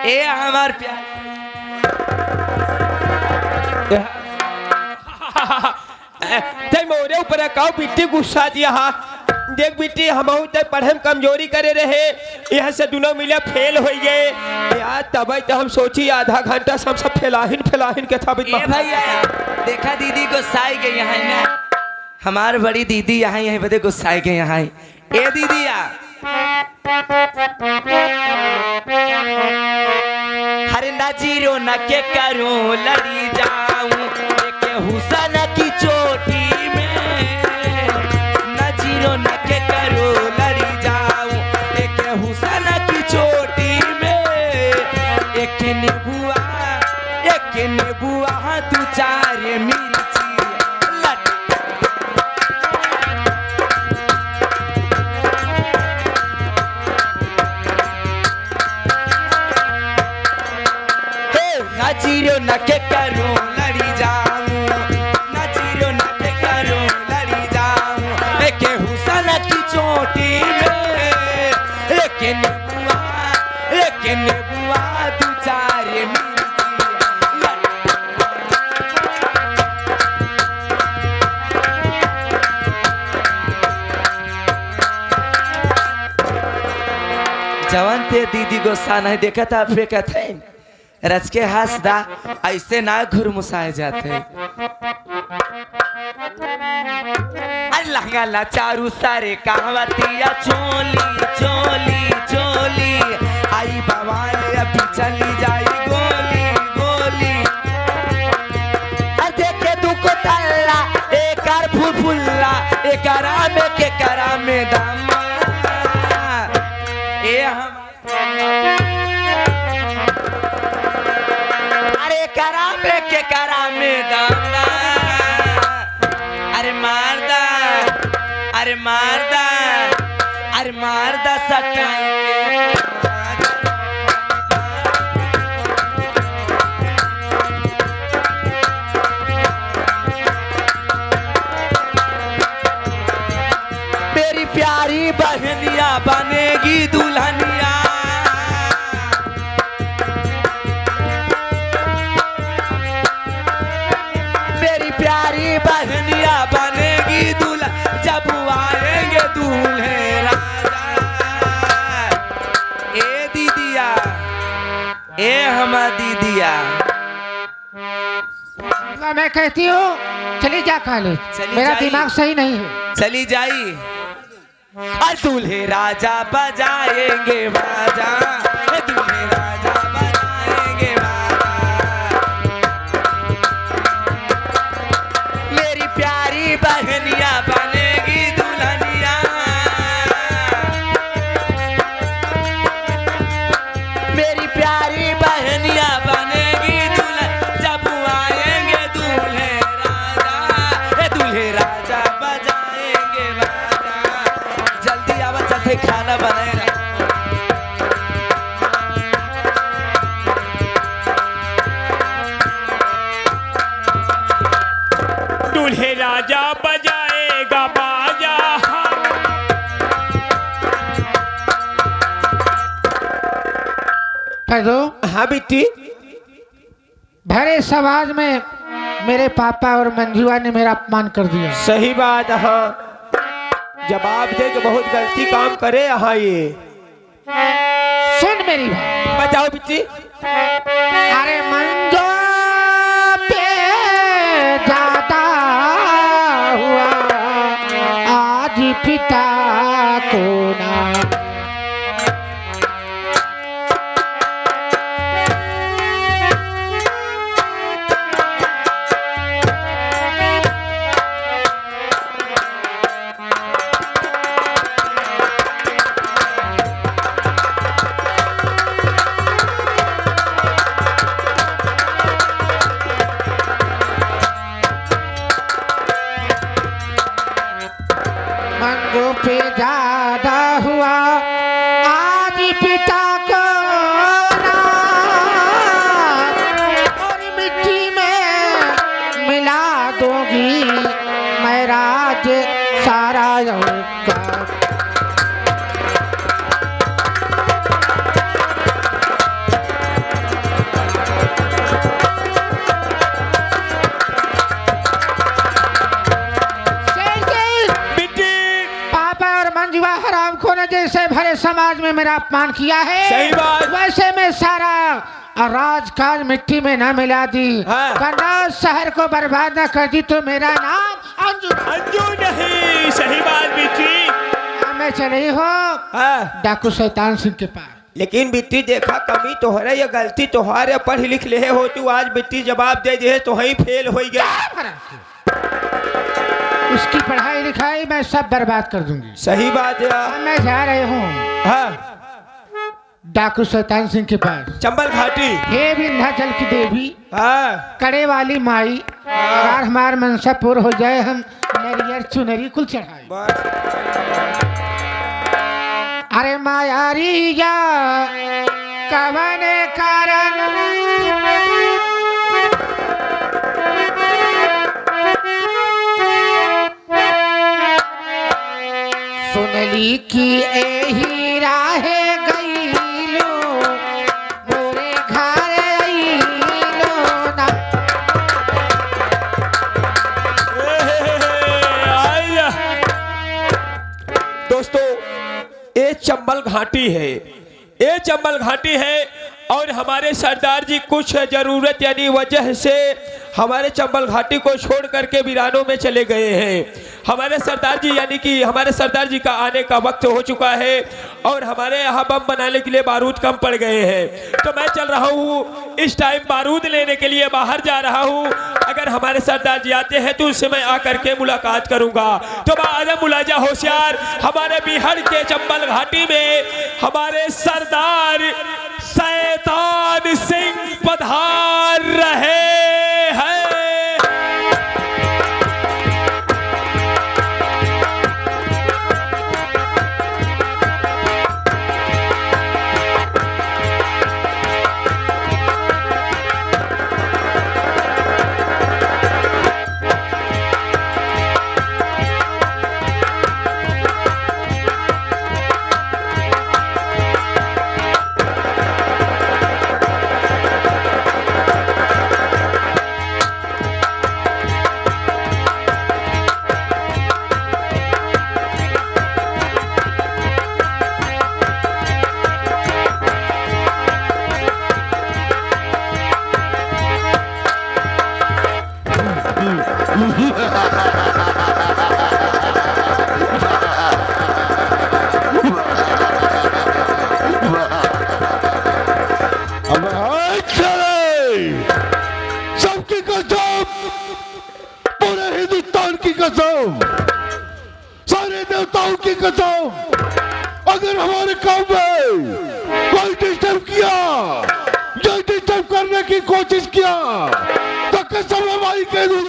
ए हमार प्यार ते मोरे ऊपर काऊ बिट्टी गुस्सा दिया हा देख बिट्टी हम ते पढ़े कमजोरी करे रहे यहाँ से दोनों मिले फेल हो गए यार तब तो हम सोची आधा घंटा से हम सब फैलाहिन के था भैया देखा दीदी गुस्साई गई यहाँ ना हमार बड़ी दीदी यहाँ यहीं बदे गुस्साई गई यहाँ ए दीदी हरे ना जीरो न के करूं लड़ी जाऊं एक हुसन की चोटी में न जीरो न के करूं लड़ी जाऊं एक हुसन की चोटी में एक नीबुआ तू चार मिर्ची जीरो न के करूं लड़ी जाऊं न जीरो न के करूं लड़ी जाऊं एक हुसन की चोटी में एक नीबुआ तू चार जवान थे दीदी गुस्सा नहीं देखा था फेंका थे रच के हंसदा ऐसे ना घुरमुसाए जाते अल्लाह अल्लाह चारू सारे कहवतिया चोली चोली चोली आई बवाल अभी चली जाई गोली गोली देखे तू को तल्ला एक फुलफुल्ला एक में के करा में दम ए हम के करा में दम अरे मारदा अरे मारदा अरे मारदा सटाई मेरी प्यारी बहनिया बनेगी दुल्हनिया प्यारी बहनिया बनेगी दूल्हा जब आएंगे दूल्हे राजा ए दीदिया ए हमार दीदिया मैं कहती हूँ चली जा कॉलेज मेरा दिमाग सही नहीं है चली जाई और दूल्हे राजा बजाएंगे बाजा दूल्हे राजा बजाएंगे बहनिया बनेगी दुल्हनिया मेरी प्यारी बहनिया बनेगी दुल्हन जब आएंगे दूल्हे राजा बजाएंगे बाजा जल्दी आवा चलते खाना बनाएगा दूल्हे राजा बजाएगा बाजा फैजो हाँ बेटी भरे समाज में मेरे पापा और मंजुआ ने मेरा अपमान कर दिया सही बात हाँ जवाब दे के बहुत गलती काम करे हाँ ये सुन मेरी बात बताओ बेटी अरे मंजो पे जाता हुआ आज पिता को ना पे ज्यादा हुआ आज पिता को और मिट्टी में मिला दूंगी मैं राज सारा का मंजुआ हराम को ने जैसे भरे समाज में मेरा अपमान किया है, सही बात। वैसे मैं सारा राजकाज मिट्टी में ना मिला दी, हाँ। कन्नौज शहर को बर्बाद न कर दी तो मेरा नाम अंजू। अंजू नहीं, सही बात बिट्टी। मैं चली हो हाँ। डाकू शैतान सिंह के पास। लेकिन बिट्टी देखा कमी तो है या गलती तो है, पढ़ लिख ले हो तू, आज बिट्टी जवाब दे दे तो ही फेल हो गया। उसकी पढ़ाई लिखाई मैं सब बर्बाद कर दूंगी। सही बात है यार। मैं जा रही हूँ हाँ। डाकू शैतान सिंह के पास। चंबल घाटी। हे विंध्याचल की देवी, हाँ। कड़े वाली माई, अगर हमार मनसा पूर्ण हो जाए हम नरियर चुनरी कुल चढ़ाए। अरे मायारिया कवन कारण सुनली की एही राहे गईलो मोरे घर आईलो ना। दोस्तों ये चंबल घाटी है, ये चंबल घाटी है और हमारे सरदार जी कुछ जरूरत यानी वजह से हमारे चंबल घाटी को छोड़ करके वीरानों में चले गए हैं। हमारे सरदार जी यानी कि हमारे सरदार जी का आने का वक्त हो चुका है और हमारे यहाँ बम बनाने के लिए बारूद कम पड़ गए हैं, तो मैं चल रहा हूँ इस टाइम बारूद लेने के लिए बाहर जा रहा हूँ। अगर हमारे सरदार जी आते हैं तो उससे मैं आकर के मुलाकात करूंगा। तो आदम मुलाजा होशियार हमारे बिहार के चंबल घाटी में हमारे सरदार शैतान सिंह पधार रहे हैं। सबकी कसम, पूरे हिंदुस्तान की कसम, सारे देवताओं की कसम, अगर हमारे काम में कोई डिस्टर्ब किया या डिस्टर्ब करने की कोशिश किया तो कसम हमारी कह दूं